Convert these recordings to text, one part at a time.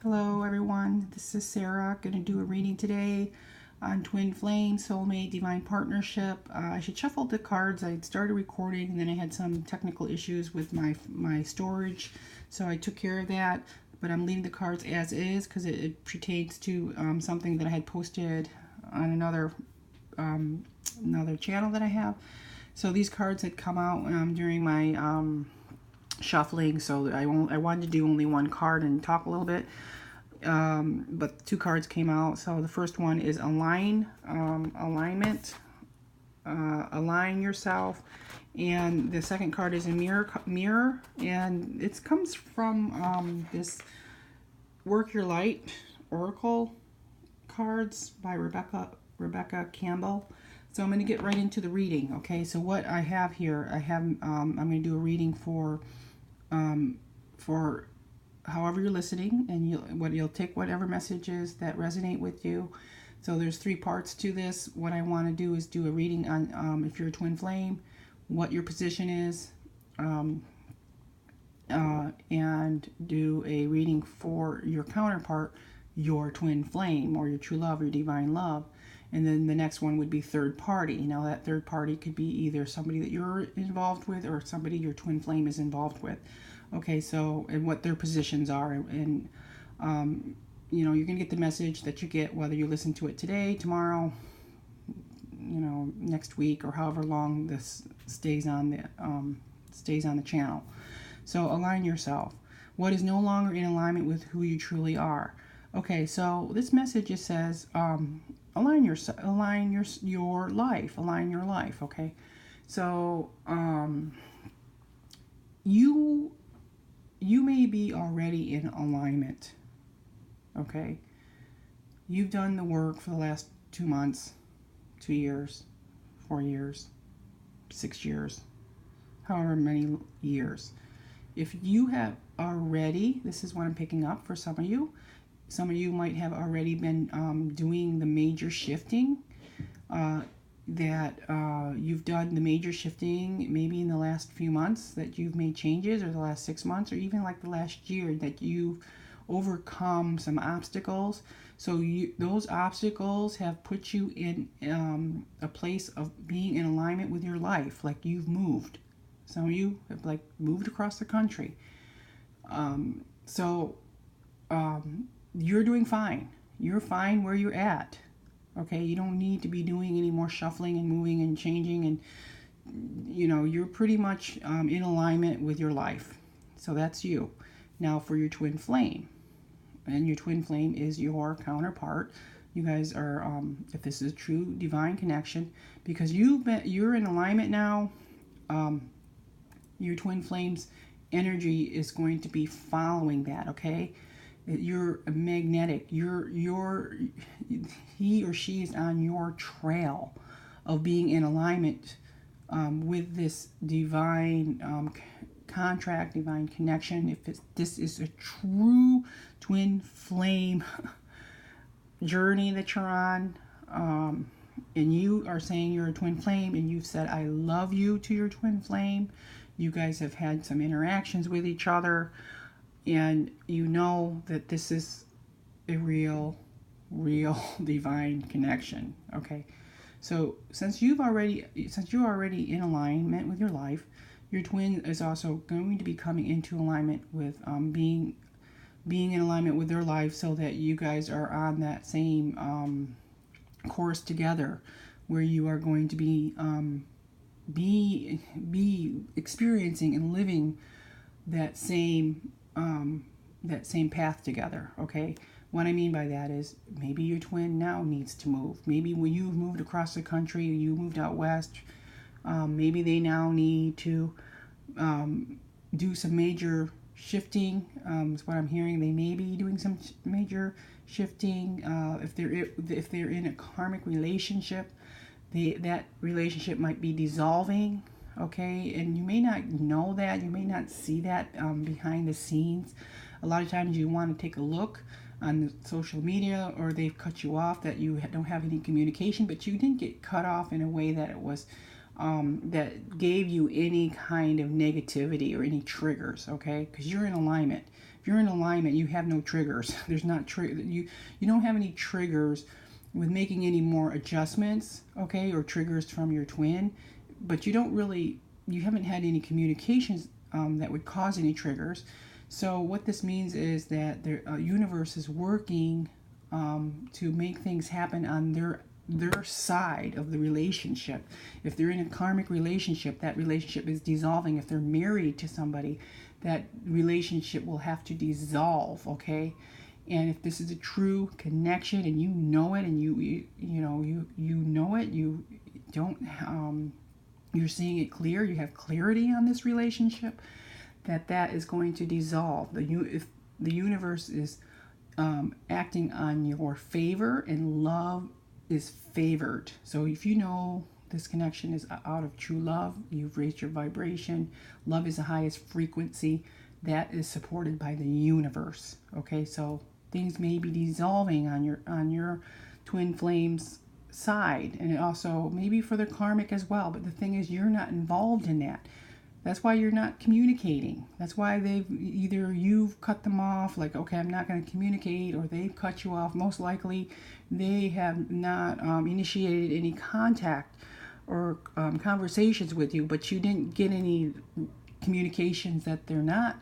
Hello everyone, this is Sarah. Going to do a reading today on Twin Flame, Soulmate, Divine Partnership. I should shuffle the cards. I started recording and then I had some technical issues with my storage, so I took care of that. But I'm leaving the cards as is because it pertains to something that I had posted on another channel that I have. So these cards had come out during my shuffling, so I wanted to do only one card and talk a little bit, but two cards came out. So the first one is alignment, align yourself, and the second card is a mirror, and it comes from this Work Your Light Oracle cards by Rebecca Campbell. So I'm going to get right into the reading. Okay, so what I have here, I'm going to do a reading for however you're listening, and you'll take whatever messages that resonate with you. So there's three parts to this. What I want to do is do a reading on if you're a twin flame, what your position is, and do a reading for your counterpart, your twin flame, or your true love, your divine love. And then the next one would be third party. Now that third party could be either somebody that you're involved with or somebody your twin flame is involved with. Okay, so, and what their positions are. And, you know, you're going to get the message that you get whether you listen to it today, tomorrow, you know, next week, or however long this stays on the channel. So align yourself. What is no longer in alignment with who you truly are. Okay, so this message, it says, align your life. Okay, so you may be already in alignment. Okay, you've done the work for the last 2 months, 2 years, 4 years, 6 years, however many years. If you have already, this is what I'm picking up for some of you. Some of you might have already been doing the major shifting, you've done the major shifting maybe in the last few months, that you've made changes, or the last 6 months, or even like the last year, that you've overcome some obstacles. So those obstacles have put you in a place of being in alignment with your life, like you've moved. Some of you have like moved across the country. You're doing fine. You're fine where you're at. Okay, you don't need to be doing any more shuffling and moving and changing, and you know, you're pretty much in alignment with your life. So that's you. Now for your twin flame, and your twin flame is your counterpart. You guys are, if this is a true divine connection, because you're in alignment now. Your twin flame's energy is going to be following that. Okay. You're magnetic. He or she is on your trail of being in alignment with this divine contract, divine connection. If this is a true twin flame journey that you're on, and you are saying you're a twin flame, and you've said I love you to your twin flame, you guys have had some interactions with each other, and you know that this is a real divine connection. Okay, so since you're already in alignment with your life, your twin is also going to be coming into alignment with being in alignment with their life, so that you guys are on that same course together, where you are going to be experiencing and living that same path together. Okay, what I mean by that is, maybe your twin now needs to move. Maybe when you've moved across the country, you moved out west, maybe they now need to do some major shifting. Is what I'm hearing. They may be doing some major shifting. If they're in a karmic relationship, that relationship might be dissolving. Okay, and you may not know that, you may not see that behind the scenes. A lot of times you want to take a look on social media, or they've cut you off, that you don't have any communication, but you didn't get cut off in a way that it was that gave you any kind of negativity or any triggers, okay? Because you're in alignment. if you're in alignment, you have no triggers. There's not you don't have any triggers with making any more adjustments, okay, or triggers from your twin, but you haven't had any communications that would cause any triggers. So what this means is that the universe is working to make things happen on their side of the relationship. If they're in a karmic relationship, that relationship is dissolving. If they're married to somebody, that relationship will have to dissolve, okay? And if this is a true connection and you know it, and you know it, you don't you're seeing it clear, you have clarity on this relationship, that is going to dissolve. If the universe is acting on your favor, and love is favored. So if you know this connection is out of true love, you've raised your vibration, love is the highest frequency, that is supported by the universe. Okay, so things may be dissolving on your twin flames side, and it also maybe for the karmic as well, but the thing is, you're not involved in that. That's why you're not communicating. That's why you've cut them off, like, okay, I'm not going to communicate, or they've cut you off. Most likely they have not initiated any contact or conversations with you, but you didn't get any communications that they're not,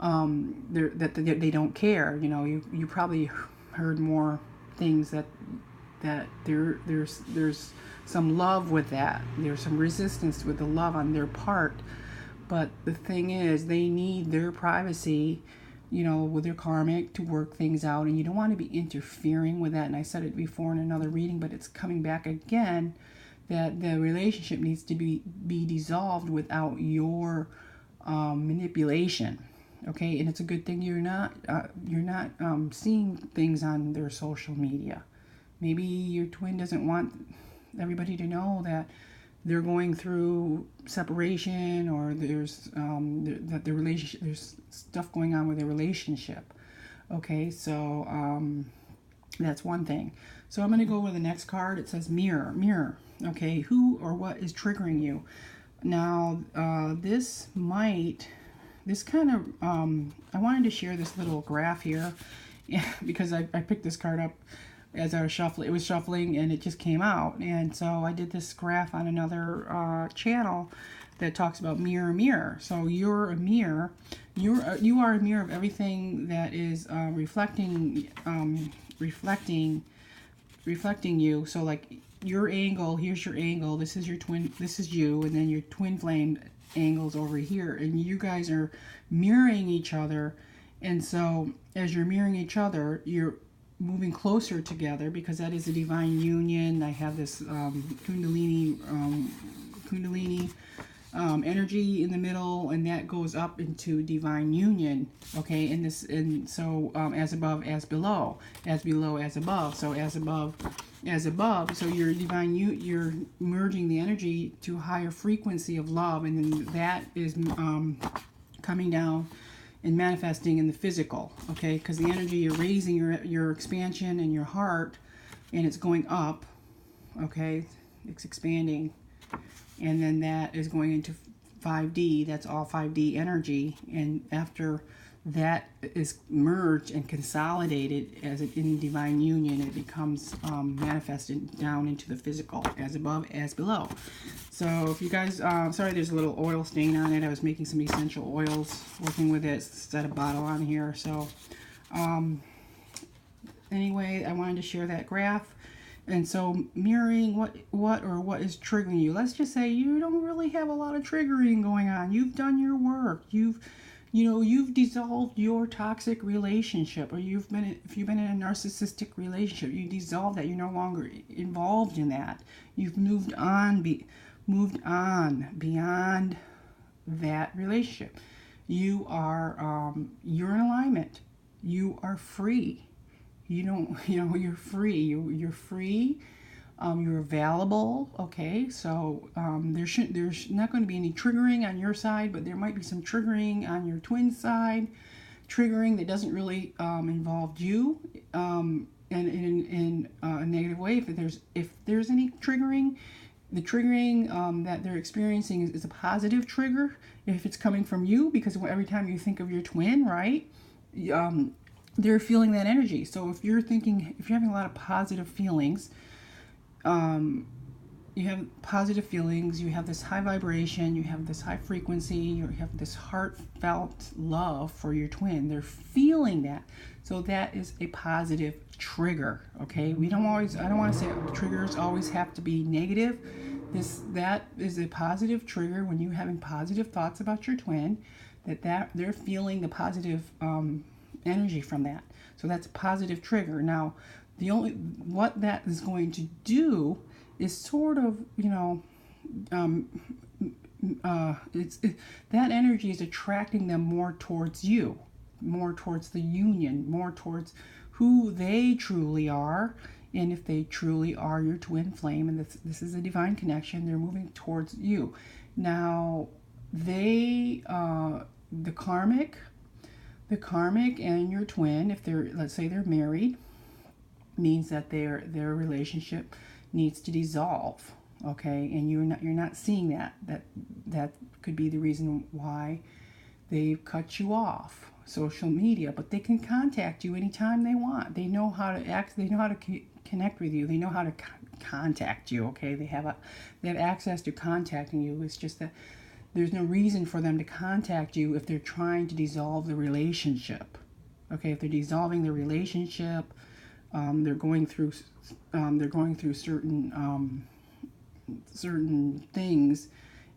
that they don't care. You know, you probably heard more things that there's some love with that. There's some resistance with the love on their part. But the thing is, they need their privacy, you know, with their karmic to work things out. And you don't want to be interfering with that. And I said it before in another reading, but it's coming back again, that the relationship needs to be dissolved without your manipulation. Okay, and it's a good thing you're not seeing things on their social media. Maybe your twin doesn't want everybody to know that they're going through separation, or there's that the relationship, there's stuff going on with their relationship. Okay, so that's one thing. So I'm going to go with the next card. It says mirror. Okay, who or what is triggering you? Now this kind of I wanted to share this little graph here because I picked this card up as I was shuffling. It was shuffling and it just came out, and so I did this graph on another channel that talks about mirror. So you're a mirror. You are a mirror of everything that is reflecting you. So like your angle, here's your angle. This is your twin. This is you, and then your twin flame angles over here, and you guys are mirroring each other. And so as you're mirroring each other, you're moving closer together, because that is a divine union. I have this kundalini energy in the middle, and that goes up into divine union. Okay, and so as above, as below, as below, as above. So as above, as above. So you're you're merging the energy to a higher frequency of love, and then that is coming down and manifesting in the physical, okay? Because the energy, you're raising your expansion in your heart, and it's going up, okay? It's expanding, and then that is going into 5D. That's all 5D energy, and after that is merged and consolidated as in divine union, it becomes manifested down into the physical, as above, as below. So if you guys, sorry there's a little oil stain on it. I was making some essential oils, working with it, set a bottle on here. So anyway, I wanted to share that graph. And so mirroring, what is triggering you. Let's just say you don't really have a lot of triggering going on. You've done your work. You've dissolved your toxic relationship, or if you've been in a narcissistic relationship, you dissolve that. You're no longer involved in that. You've moved on beyond that relationship. You're in alignment. You are free. You're free. You're free. You're available. Okay, so there's not going to be any triggering on your side, but there might be some triggering on your twin side, triggering that doesn't really involve you, and in a negative way. If there's any triggering, the triggering that they're experiencing is a positive trigger if it's coming from you, because every time you think of your twin, right, they're feeling that energy. So if you're having a lot of positive feelings, you have positive feelings, you have this high vibration, you have this high frequency, you have this heartfelt love for your twin. They're feeling that. So that is a positive trigger, okay? I don't want to say triggers always have to be negative. That is a positive trigger when you're having positive thoughts about your twin, that they're feeling the positive energy from that. So that's a positive trigger. Now, what that is going to do is sort of, that energy is attracting them more towards you, more towards the union, more towards who they truly are. And if they truly are your twin flame, and this is a divine connection, they're moving towards you. Now, the karmic and your twin, if let's say they're married, means that their relationship needs to dissolve, okay? And you're not seeing that could be the reason why they've cut you off social media, but they can contact you anytime they want. They know how to they know how to connect with you. They know how to contact you, okay? They have access to contacting you. It's just that there's no reason for them to contact you if they're trying to dissolve the relationship, okay? If they're dissolving the relationship, they're going through certain things,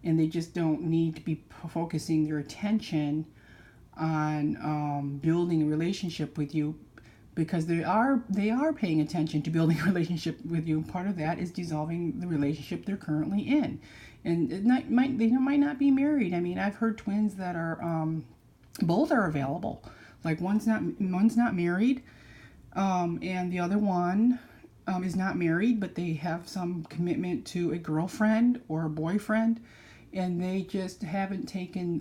and they just don't need to be focusing their attention on building a relationship with you, because they are paying attention to building a relationship with you. Part of that is dissolving the relationship they're currently in, and they might not be married. I mean, I've heard twins that are both are available. Like one's not married. And the other one is not married, but they have some commitment to a girlfriend or a boyfriend, and they just haven't taken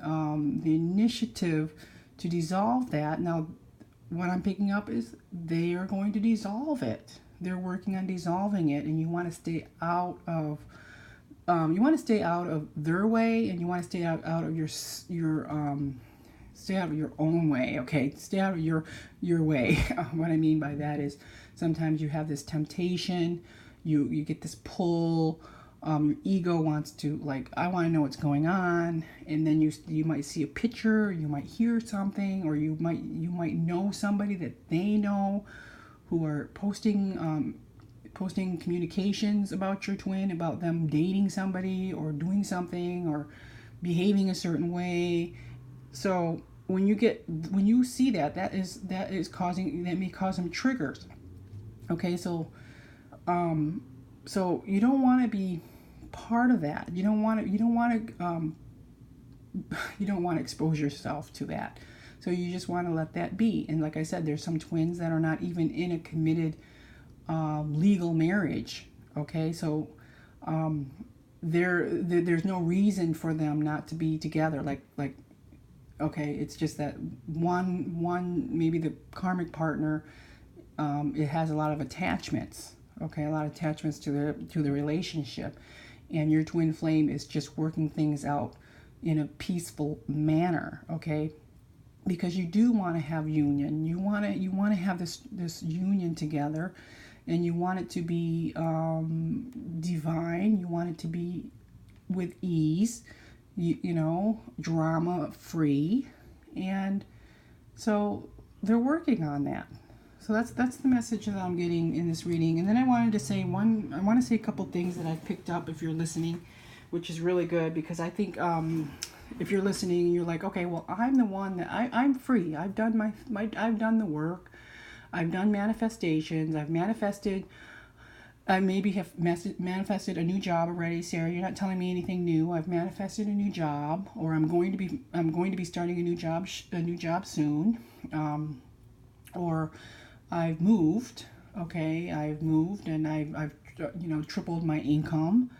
the initiative to dissolve that. Now, what I'm picking up is they are going to dissolve it. They're working on dissolving it, and you want to stay out of their way, and you want to stay out of stay out of your own way, okay? Stay out of your way. What I mean by that is sometimes you have this temptation, you get this pull, your ego wants to, like, I want to know what's going on, and then you might see a picture, you might hear something, or you might know somebody that they know who are posting communications about your twin, about them dating somebody or doing something or behaving a certain way. So when you see that may cause some triggers. Okay, so you don't want to be part of that. You don't want to expose yourself to that. So you just want to let that be. And like I said, there's some twins that are not even in a committed legal marriage. Okay, so there's no reason for them not to be together. Like okay, it's just that one maybe the karmic partner, it has a lot of attachments. Okay, a lot of attachments to the relationship, and your twin flame is just working things out in a peaceful manner. Okay, because you do want to have union. You want to have this union together, and you want it to be divine. You want it to be with ease. Drama free, and so they're working on that. So that's the message that I'm getting in this reading. And then I want to say a couple things that I've picked up if you're listening, which is really good, because I think if you're listening, you're like, okay, well, I'm the one that I'm free. I've done I've done the work. I've done manifestations. I've manifested. I maybe have manifested a new job already, Sarah. You're not telling me anything new. I've manifested a new job, or I'm going to be starting a new job soon, or I've moved. Okay, I've moved, and I've tripled my income.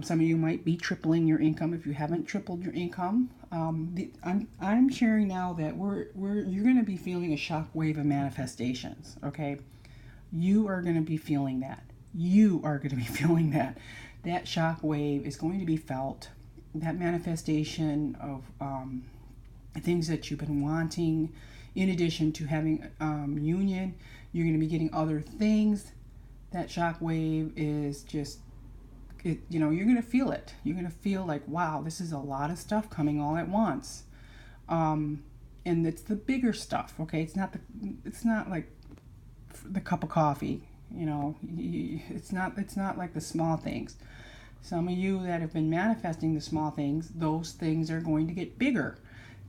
Some of you might be tripling your income if you haven't tripled your income. I'm sharing now that you're going to be feeling a shockwave of manifestations. Okay, you are going to be feeling that. You are going to be feeling that. That shock wave is going to be felt. That manifestation of things that you've been wanting in addition to having union, you're going to be getting other things. That shockwave is just, you know, you're going to feel it. You're going to feel like, wow, this is a lot of stuff coming all at once. And it's the bigger stuff, okay? It's not like the cup of coffee, you know. It's not like the small things. Some of you that have been manifesting the small things, those things are going to get bigger.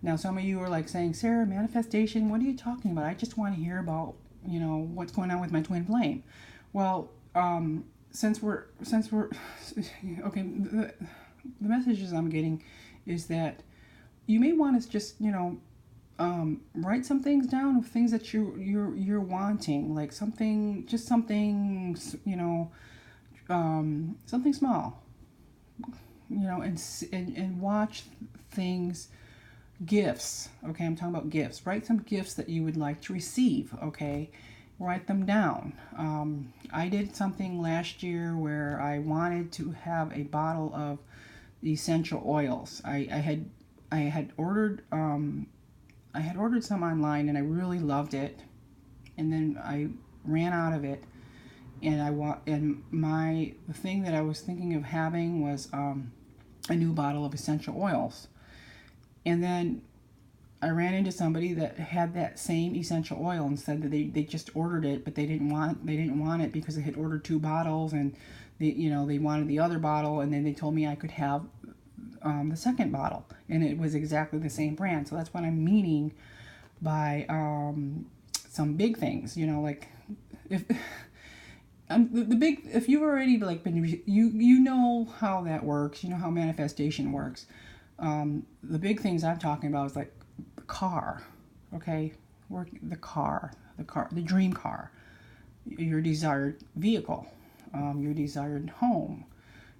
Now, some of you are like saying, Sarah, manifestation, what are you talking about? I just want to hear about, you know, what's going on with my twin flame. Well, since we're okay, the messages I'm getting is that you may want to just, you know, write some things down of things that you're wanting, like something, you know, something small, you know, and watch things, gifts. Okay, I'm talking about gifts. Write some gifts that you would like to receive. Okay, write them down. I did something last year where I wanted to have a bottle of essential oils. I had ordered some online and I really loved it, and then I ran out of it, and the thing that I was thinking of having was a new bottle of essential oils. And then I ran into somebody that had that same essential oil and said that they just ordered it, but they didn't want it because they had ordered 2 bottles, and they wanted the other bottle, and then they told me I could have the second bottle, and it was exactly the same brand. So that's what I'm meaning by some big things, you know, like if if you've already like been, you know how that works, you know how manifestation works. The big things I'm talking about is like the car, okay, the dream car, your desired vehicle, your desired home,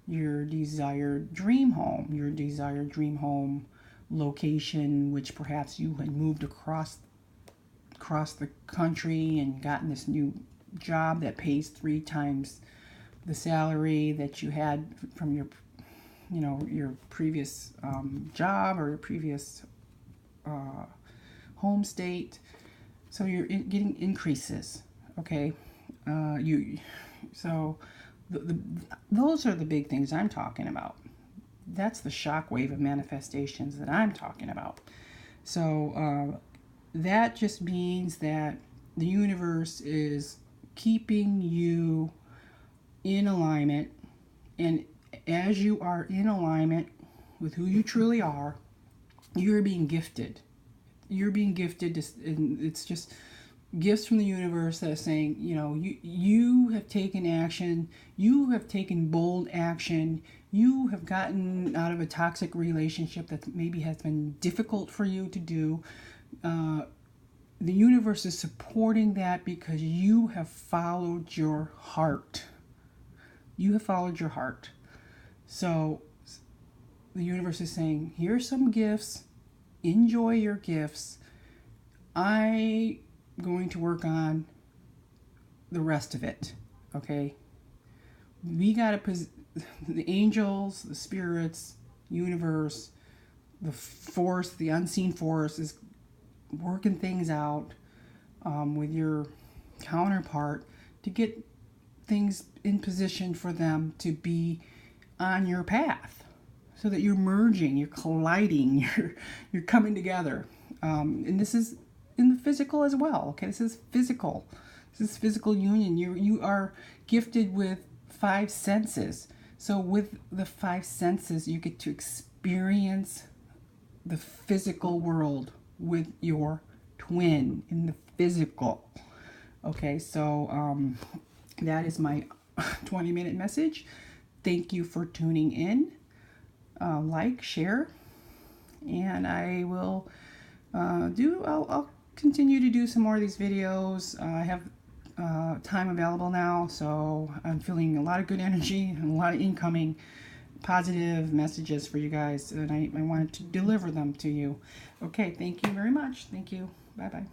your desired dream home location, which perhaps you had moved across the country and gotten this new job that pays 3 times the salary that you had from your previous job or your previous home state. So you're getting increases, okay? Those are the big things I'm talking about. That's the shockwave of manifestations that I'm talking about. So that just means that the universe is keeping you in alignment, and as you are in alignment with who you truly are, you're being gifted. You're being gifted, and it's just gifts from the universe that are saying, you know, you have taken action, you have taken bold action, you have gotten out of a toxic relationship that maybe has been difficult for you to do. The universe is supporting that because you have followed your heart. You have followed your heart. So the universe is saying, here's some gifts, enjoy your gifts. I'm going to work on the rest of it, okay? We got to, the angels, the spirits, universe, the force, the unseen force is working things out with your counterpart to get things in position for them to be on your path, so that you're merging, you're colliding, you're coming together. And this is in the physical as well, okay? This is physical. This is physical union. You are gifted with 5 senses. So with the 5 senses, you get to experience the physical world with your twin in the physical. Okay, so that is my 20-minute message. Thank you for tuning in. Like, share, and I will I'll continue to do some more of these videos. I have time available now, so I'm feeling a lot of good energy and a lot of incoming positive messages for you guys, and I wanted to deliver them to you. Okay, thank you very much. Thank you. Bye-bye.